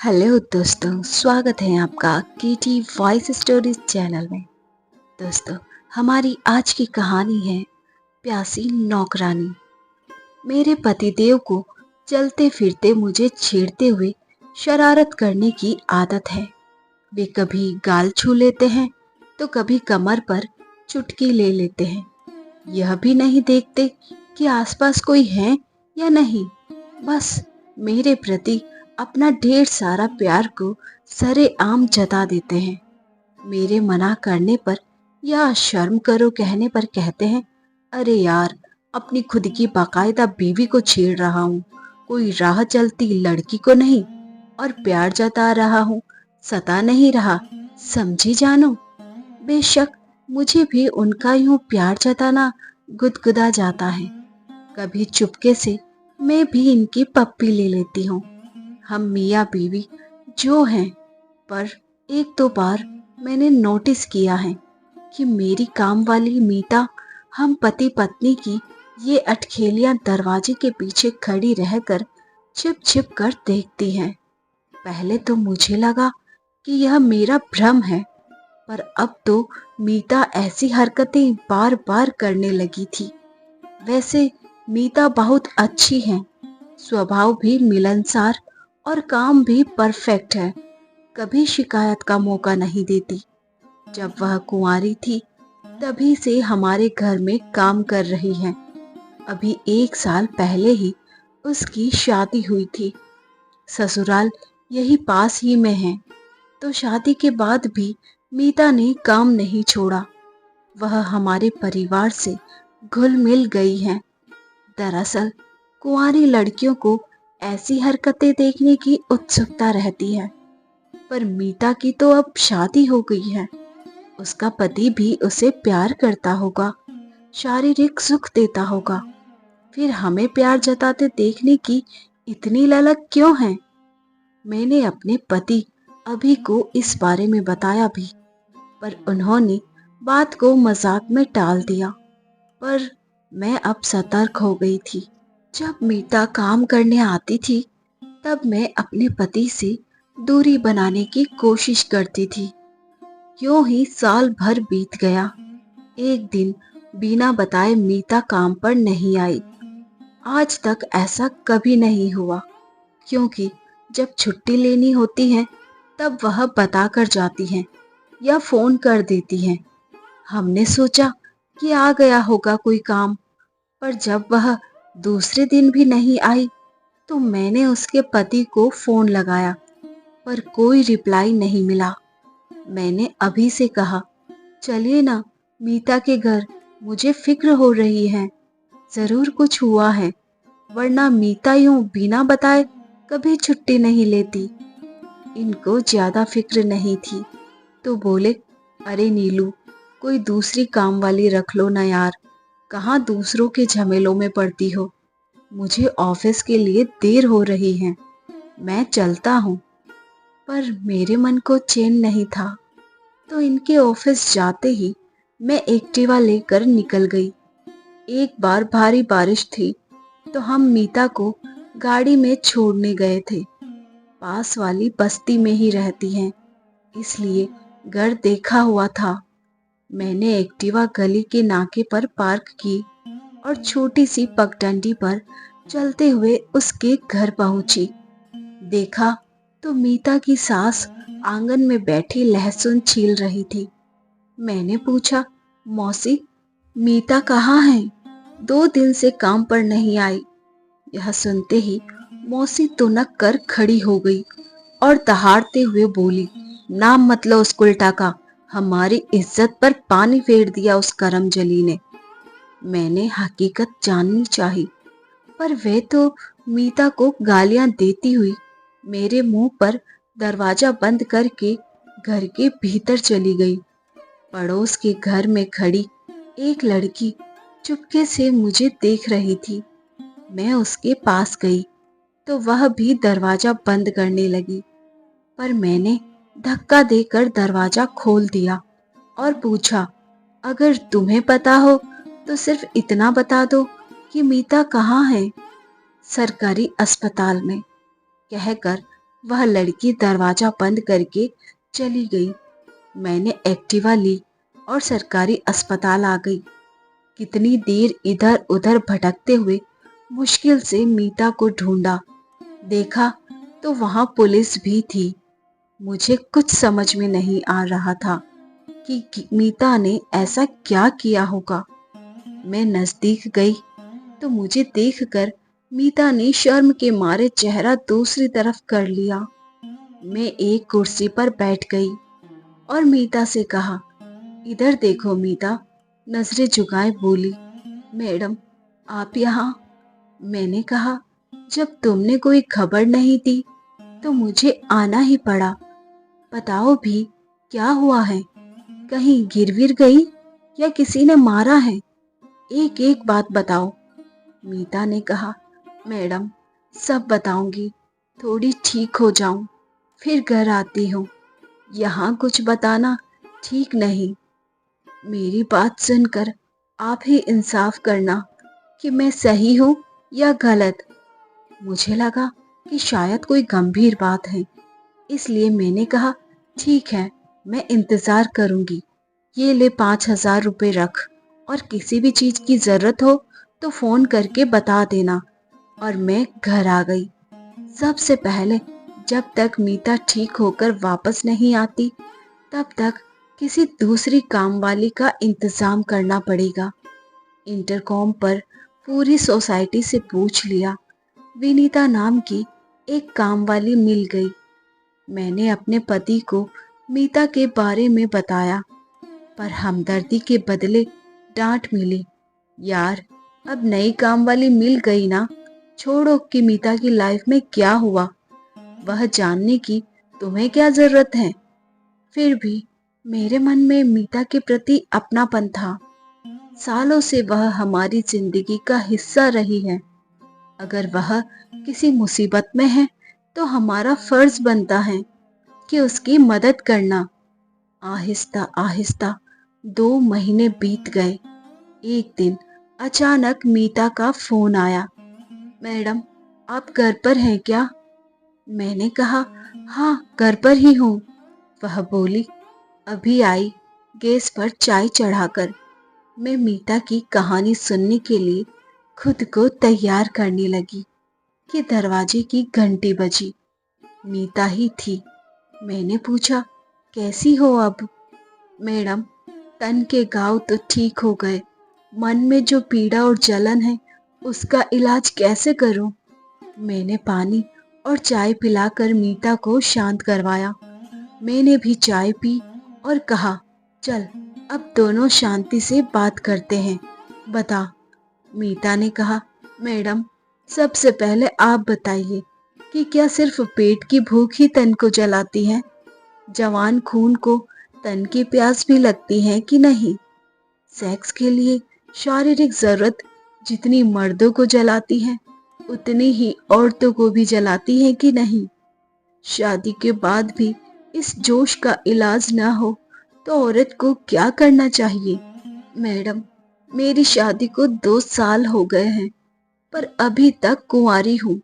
Hello दोस्तों, स्वागत है आपका केटी वॉइस स्टोरीज चैनल में। दोस्तों, हमारी आज की कहानी है प्यासी नौकरानी। मेरे पतिदेव को चलते फिरते मुझे छेड़ते हुए शरारत करने की आदत है। वे कभी गाल छू लेते हैं तो कभी कमर पर चुटकी ले लेते हैं। यह भी नहीं देखते कि आसपास कोई है या नहीं, बस मेरे प्रति अपना ढेर सारा प्यार को सरेआम जता देते हैं। मेरे मना करने पर या शर्म करो कहने पर कहते हैं, अरे यार, अपनी खुद की बाकायदा बीवी को छेड़ रहा हूँ, कोई राह चलती लड़की को नहीं, और प्यार जता रहा हूँ, सता नहीं रहा, समझी जानो। बेशक मुझे भी उनका यूं प्यार जताना गुदगुदा जाता है। कभी चुपके से मैं भी इनकी पप्पी ले लेती हूँ। हम मियाँ बीवी जो हैं, पर एक दो बार मैंने नोटिस किया है कि मेरी काम वाली मीता हम पति पत्नी की ये अटखेलियां दरवाजे के पीछे खड़ी रहकर छिप छिप कर देखती हैं। पहले तो मुझे लगा कि यह मेरा भ्रम है, पर अब तो मीता ऐसी हरकतें बार बार करने लगी थी। वैसे मीता बहुत अच्छी हैं, स्वभाव भी मिलनसार और काम भी परफेक्ट है। कभी शिकायत का मौका नहीं देती। जब वह कुंवारी थी तभी से हमारे घर में काम कर रही है। अभी 1 साल पहले ही उसकी शादी हुई थी। ससुराल यही पास ही में है, तो शादी के बाद भी मीता ने काम नहीं छोड़ा। वह हमारे परिवार से घुल मिल गई है। दरअसल कुंवारी लड़कियों को ऐसी हरकतें देखने की उत्सुकता रहती है, पर मीता की तो अब शादी हो गई है। उसका पति भी उसे प्यार करता होगा, शारीरिक सुख देता होगा, फिर हमें प्यार जताते देखने की इतनी ललक क्यों है? मैंने अपने पति अभी को इस बारे में बताया भी, पर उन्होंने बात को मजाक में टाल दिया। पर मैं अब सतर्क हो गई थी। जब मीता काम करने आती थी तब मैं अपने पति से दूरी बनाने की कोशिश करती थी। यूं ही साल भर बीत गया। एक दिन बिना बताए मीता काम पर नहीं आई। आज तक ऐसा कभी नहीं हुआ, क्योंकि जब छुट्टी लेनी होती है तब वह बता कर जाती हैं या फोन कर देती हैं। हमने सोचा कि आ गया होगा कोई काम, पर जब वह दूसरे दिन भी नहीं आई तो मैंने उसके पति को फोन लगाया, पर कोई रिप्लाई नहीं मिला। मैंने अभी से कहा, चलिए ना मीता के घर, मुझे फिक्र हो रही है, जरूर कुछ हुआ है, वरना मीता यूं बिना बताए कभी छुट्टी नहीं लेती। इनको ज्यादा फिक्र नहीं थी तो बोले, अरे नीलू, कोई दूसरी काम वाली रख लो ना यार, कहाँ दूसरों के झमेलों में पड़ती हो। मुझे ऑफिस के लिए देर हो रही है, मैं चलता हूँ। पर मेरे मन को चैन नहीं था, तो इनके ऑफिस जाते ही मैं एक्टिवा लेकर निकल गई। एक बार भारी बारिश थी तो हम मीता को गाड़ी में छोड़ने गए थे। पास वाली बस्ती में ही रहती हैं, इसलिए घर देखा हुआ था। मैंने एक्टिवा गली के नाके पर पार्क की और छोटी सी पगडंडी पर चलते हुए उसके घर पहुंची। देखा तो मीता की सास आंगन में बैठी लहसुन छील रही थी। मैंने पूछा, मौसी, मीता कहाँ है? 2 दिन से काम पर नहीं आई। यह सुनते ही मौसी तुनक कर खड़ी हो गई और दहाड़ते हुए बोली, नाम मत लो उस उल्टा का, हमारी इज्जत पर पानी फेर दिया उस करमजली ने। मैंने हकीकत जाननी चाहिए, पर वह तो मीता को गालियां देती हुई मेरे मुंह पर दरवाजा बंद करके घर के भीतर चली गई। पड़ोस के घर में खड़ी एक लड़की चुपके से मुझे देख रही थी। मैं उसके पास गई तो वह भी दरवाजा बंद करने लगी, पर मैंने धक्का देकर दरवाजा खोल दिया और पूछा, अगर तुम्हें पता हो तो सिर्फ इतना बता दो कि मीता कहाँ है? सरकारी अस्पताल में, कहकर वह लड़की दरवाजा बंद करके चली गई। मैंने एक्टिवा ली और सरकारी अस्पताल आ गई। कितनी देर इधर उधर भटकते हुए मुश्किल से मीता को ढूंढा। देखा तो वहां पुलिस भी थी। मुझे कुछ समझ में नहीं आ रहा था कि मीता ने ऐसा क्या किया होगा। मैं नजदीक गई तो मुझे देखकर मीता ने शर्म के मारे चेहरा दूसरी तरफ कर लिया। मैं एक कुर्सी पर बैठ गई और मीता से कहा, इधर देखो मीता। नजरें झुकाए बोली, मैडम आप यहाँ? मैंने कहा, जब तुमने कोई खबर नहीं दी तो मुझे आना ही पड़ा। बताओ भी क्या हुआ है? कहीं गिर विर गई या किसी ने मारा है? एक एक बात बताओ। मीता ने कहा, मैडम सब बताऊंगी, थोड़ी ठीक हो जाऊं फिर घर आती हूँ। यहाँ कुछ बताना ठीक नहीं। मेरी बात सुनकर आप ही इंसाफ करना कि मैं सही हूँ या गलत। मुझे लगा कि शायद कोई गंभीर बात है, इसलिए मैंने कहा, ठीक है मैं इंतजार करूंगी। ये ले 5,000 रुपये रख, और किसी भी चीज की जरूरत हो तो फोन करके बता देना। और मैं घर आ गई। सबसे पहले जब तक मीता ठीक होकर वापस नहीं आती तब तक किसी दूसरी काम वाली का इंतजाम करना पड़ेगा। इंटरकॉम पर पूरी सोसाइटी से पूछ लिया। विनीता नाम की एक काम वाली मिल गई। मैंने अपने पति को मीता के बारे में बताया, पर हमदर्दी के बदले डांट मिली। यार अब नई काम वाली मिल गई ना, छोड़ो कि मीता की लाइफ में क्या हुआ, वह जानने की तुम्हें क्या जरूरत है। फिर भी मेरे मन में मीता के प्रति अपनापन था। सालों से वह हमारी जिंदगी का हिस्सा रही है। अगर वह किसी मुसीबत में है तो हमारा फर्ज बनता है कि उसकी मदद करना। आहिस्ता आहिस्ता 2 महीने बीत गए। एक दिन अचानक मीता का फोन आया। मैडम आप घर पर हैं क्या? मैंने कहा, हाँ घर पर ही हूँ। वह बोली, अभी आई गैस पर चाय चढ़ाकर। मैं मीता की कहानी सुनने के लिए खुद को तैयार करने लगी कि दरवाजे की घंटी बजी। मीता ही थी। मैंने पूछा, कैसी हो अब? मैडम तन के घाव तो ठीक हो गए, मन में जो पीड़ा और जलन है उसका इलाज कैसे करूं? मैंने पानी और चाय पिलाकर मीता को शांत करवाया। मैंने भी चाय पी और कहा, चल अब दोनों शांति से बात करते हैं, बता। मीता ने कहा, मैडम सबसे पहले आप बताइए कि क्या सिर्फ पेट की भूख ही तन को जलाती है? जवान खून को तन की प्यास भी लगती है कि नहीं? सेक्स के लिए शारीरिक जरूरत जितनी मर्दों को जलाती है उतनी ही औरतों को भी जलाती है कि नहीं? शादी के बाद भी इस जोश का इलाज ना हो तो औरत को क्या करना चाहिए? मैडम मेरी शादी को 2 साल हो गए हैं, पर अभी तक कुंवारी हूँ।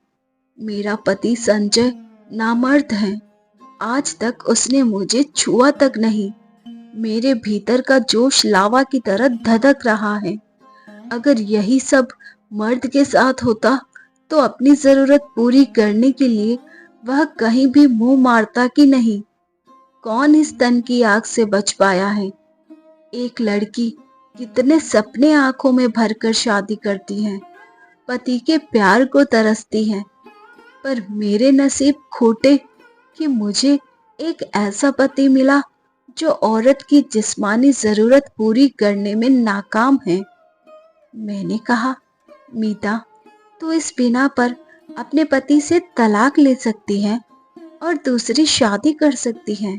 मेरा पति संजय नामर्द है। आज तक उसने मुझे छुआ तक नहीं। मेरे भीतर का जोश लावा की तरह धधक रहा है। अगर यही सब मर्द के साथ होता तो अपनी जरूरत पूरी करने के लिए वह कहीं भी मुंह मारता कि नहीं? कौन इस तन की आग से बच पाया है? एक लड़की कितने सपने आंखों में भरकर शादी करती है, पति के प्यार को तरसती है, पर मेरे नसीब खोटे कि मुझे एक ऐसा पति मिला जो औरत की जिस्मानी जरूरत पूरी करने में नाकाम है। मैंने कहा, मीता तू इस बिना पर अपने पति से तलाक ले सकती है और दूसरी शादी कर सकती है।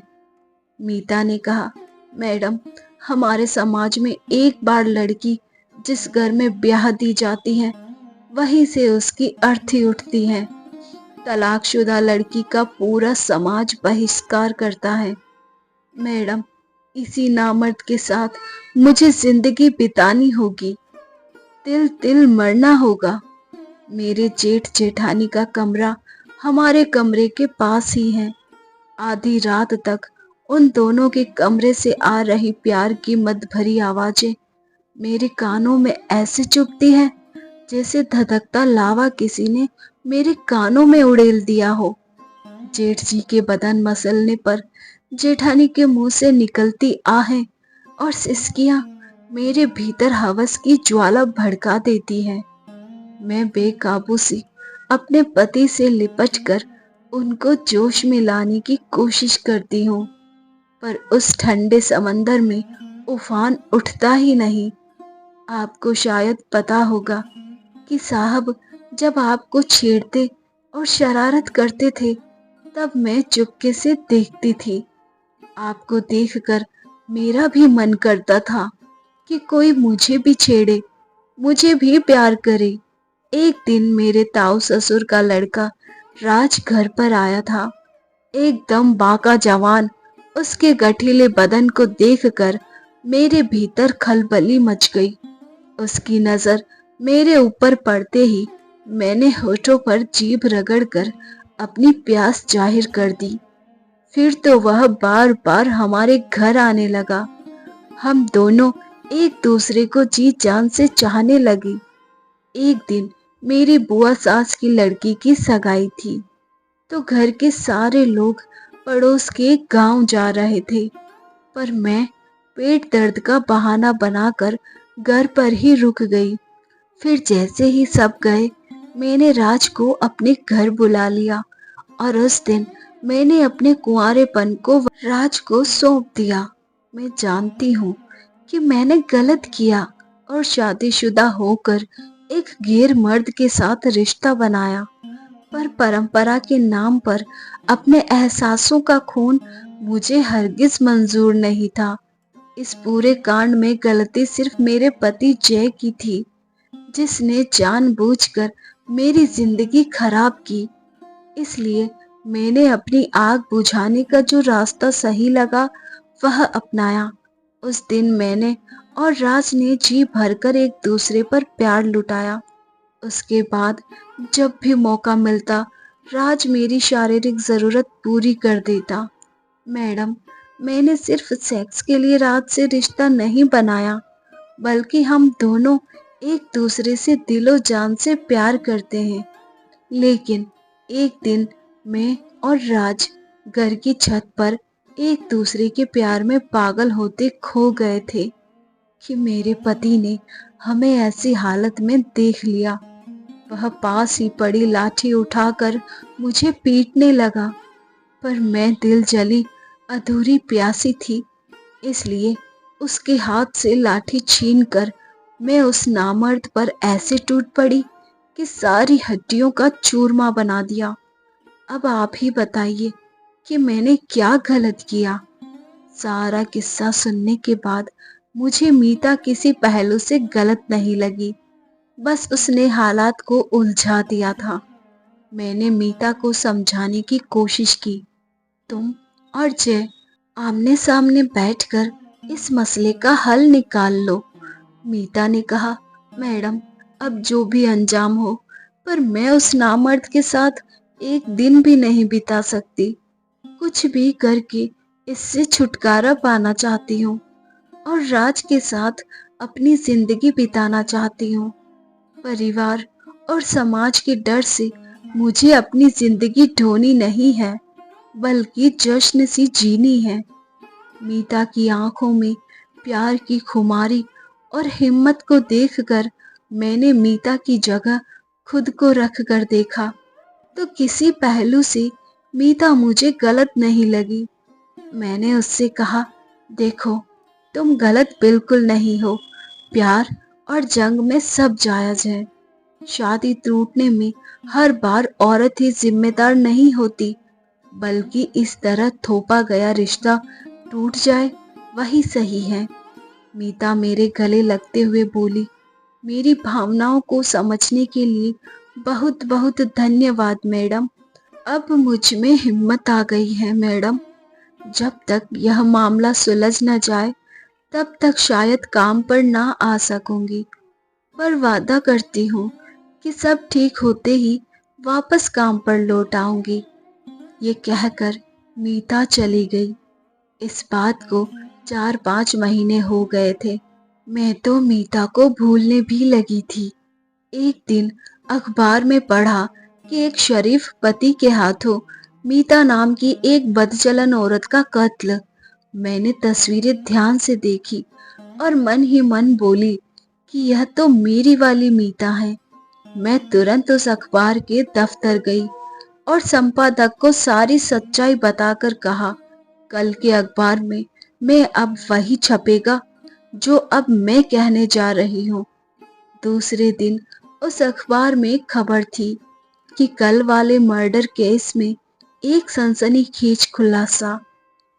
मीता ने कहा, मैडम हमारे समाज में एक बार लड़की जिस घर में ब्याह दी जाती है वहीं से उसकी अर्थी उठती है। तलाकशुदा लड़की का पूरा समाज बहिष्कार करता है। मैडम इसी नामर्द के साथ मुझे जिंदगी बितानी होगी, तिल तिल मरना होगा। मेरे जेठ जेठानी का कमरा हमारे कमरे के पास ही हैं। आधी रात तक उन दोनों के कमरे से आ रही प्यार की मद भरी आवाजें मेरे कानों में ऐसे चुभती हैं जैसे धधकता लावा किसी ने मेरे कानों में उड़ेल दिया हो। जेठ जी के बदन मसलने पर जेठानी के मुंह से निकलती आहें और सिसकियां मेरे भीतर हवस की ज्वाला भड़का देती हैं। मैं बेकाबू सी अपने पति से लिपटकर उनको जोश में लाने की कोशिश करती हूँ, पर उस ठंडे समंदर में उफान उठता ही नहीं। आपको शायद पता होगा कि साहब जब आपको छेड़ते और शरारत करते थे तब मैं चुपके से देखती थी। आपको देखकर मेरा भी मन करता था कि कोई मुझे भी छेड़े, मुझे भी प्यार करे। एक दिन मेरे ताऊ ससुर का लड़का राज घर पर आया था। एकदम बाका जवान, उसके गठीले बदन को देखकर मेरे भीतर खलबली मच गई। उसकी नजर मेरे ऊपर पड़ते ही मैंने होठों पर जीभ रगड़कर अपनी प्यास जाहिर कर दी। फिर तो वह बार बार हमारे घर आने लगा। हम दोनों एक दूसरे को जी जान से चाहने लगे। एक दिन मेरी बुआ सास की लड़की की सगाई थी, तो घर के सारे लोग पड़ोस के गांव जा रहे थे, पर मैं पेट दर्द का बहाना बनाकर घर पर ही रुक गई। फिर जैसे ही सब गए, मैंने राज को अपने घर बुला लिया और उस दिन मैंने अपने कुंवारेपन को राज को सौंप दिया। मैं जानती हूँ कि मैंने गलत किया और शादीशुदा होकर एक गैर मर्द के साथ रिश्ता बनाया, पर परंपरा के नाम पर अपने एहसासों का खून मुझे हरगिज मंजूर नहीं था। इस पूरे कांड में गलती सिर्फ मेरे पति जय की थी, जिसने जानबूझकर मेरी जिंदगी खराब की। इसलिए मैंने अपनी आग बुझाने का जो रास्ता सही लगा वह अपनाया। उस दिन मैंने और राज ने जी भरकर एक दूसरे पर प्यार लुटाया। उसके बाद जब भी मौका मिलता, राज मेरी शारीरिक जरूरत पूरी कर देता। मैडम, मैंने सिर्फ सेक्स के लिए राज से रिश्ता नहीं बनाया, बल्कि हम दोनों एक दूसरे से दिलो जान से प्यार करते हैं। लेकिन एक दिन मैं और राज घर की छत पर एक दूसरे के प्यार में पागल होते खो गए थे कि मेरे पति ने हमें ऐसी हालत में देख लिया। वह पास ही पड़ी लाठी उठाकर मुझे पीटने लगा, पर मैं दिल जली अधूरी प्यासी थी, इसलिए उसके हाथ से लाठी छीनकर मैं उस नामर्द पर ऐसे टूट पड़ी कि सारी हड्डियों का चूरमा बना दिया। अब आप ही बताइए कि मैंने क्या गलत किया। सारा किस्सा सुनने के बाद मुझे मीता किसी पहलू से गलत नहीं लगी, बस उसने हालात को उलझा दिया था। मैंने मीता को समझाने की कोशिश की। तुम और जय आमने सामने बैठकर इस मसले का हल निकाल लो। मीता ने कहा, मैडम अब जो भी अंजाम हो, पर मैं उस नामर्द के साथ एक दिन भी नहीं बिता सकती। कुछ भी करके इससे छुटकारा पाना चाहती हूँ और राज के साथ अपनी जिंदगी बिताना चाहती हूँ। परिवार और समाज के डर से मुझे अपनी जिंदगी ढोनी नहीं है, बल्कि जश्न सी जीनी है। मीता की आंखों में प्यार की खुमारी और हिम्मत को देखकर मैंने मीता की जगह खुद को रख कर देखा, तो किसी पहलू से मीता मुझे गलत नहीं लगी। मैंने उससे कहा, देखो तुम गलत बिल्कुल नहीं हो। प्यार और जंग में सब जायज है। शादी टूटने में हर बार औरत ही जिम्मेदार नहीं होती, बल्कि इस तरह थोपा गया रिश्ता टूट जाए वही सही है। मीता मेरे गले लगते हुए बोली, मेरी भावनाओं को समझने के लिए बहुत बहुत धन्यवाद मैडम। अब मुझ में हिम्मत आ गई है मैडम। जब तक यह मामला सुलझ न जाए तब तक शायद काम पर ना आ सकूंगी, पर वादा करती हूँ कि सब ठीक होते ही वापस काम पर लौट आऊंगी। ये कहकर मीता चली गई। इस बात को 4-5 महीने हो गए थे। मैं तो मीता को भूलने भी लगी थी। एक दिन अखबार में पढ़ा कि एक शरीफ पति के हाथों मीता नाम की एक बदचलन औरत का कत्ल। मैंने तस्वीरें ध्यान से देखी और मन ही मन बोली कि यह तो मेरी वाली मीता है। मैं तुरंत उस अखबार के दफ्तर गई और संपादक को सारी सच्चाई बताकर कहा, कल के अखबार में अब वही छपेगा जो अब मैं कहने जा रही हूँ। दूसरे दिन उस अखबार में खबर थी कि कल वाले मर्डर केस में एक सनसनीखेज खुलासा,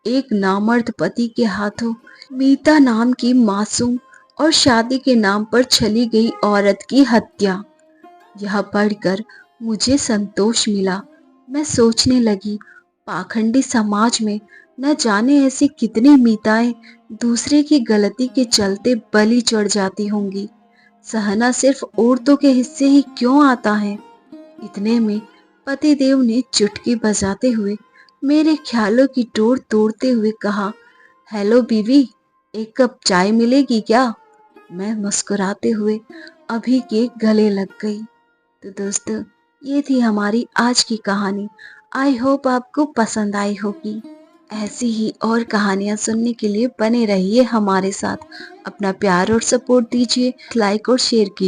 एक नामर्द पति के हाथों मीता नाम की मासूम और शादी के नाम पर छली गई औरत की हत्या। यह पढ़कर मुझे संतोष मिला। मैं सोचने लगी, पाखंडी समाज में न जाने ऐसी कितनी मीताएं दूसरे की गलती के चलते बलि चढ़ जाती होंगी। सहना सिर्फ औरतों के हिस्से ही क्यों आता है? इतने में पतिदेव ने चुटकी बजाते हुए मेरे ख्यालों की डोर तोड़ते हुए कहा, हेलो बीवी, एक कप चाय मिलेगी क्या? मैं मुस्कुराते हुए अभी के गले लग गई। तो दोस्तों, ये थी हमारी आज की कहानी। आई होप आपको पसंद आई होगी। ऐसी ही और कहानियाँ सुनने के लिए बने रहिए हमारे साथ। अपना प्यार और सपोर्ट दीजिए, लाइक और शेयर कीजिए।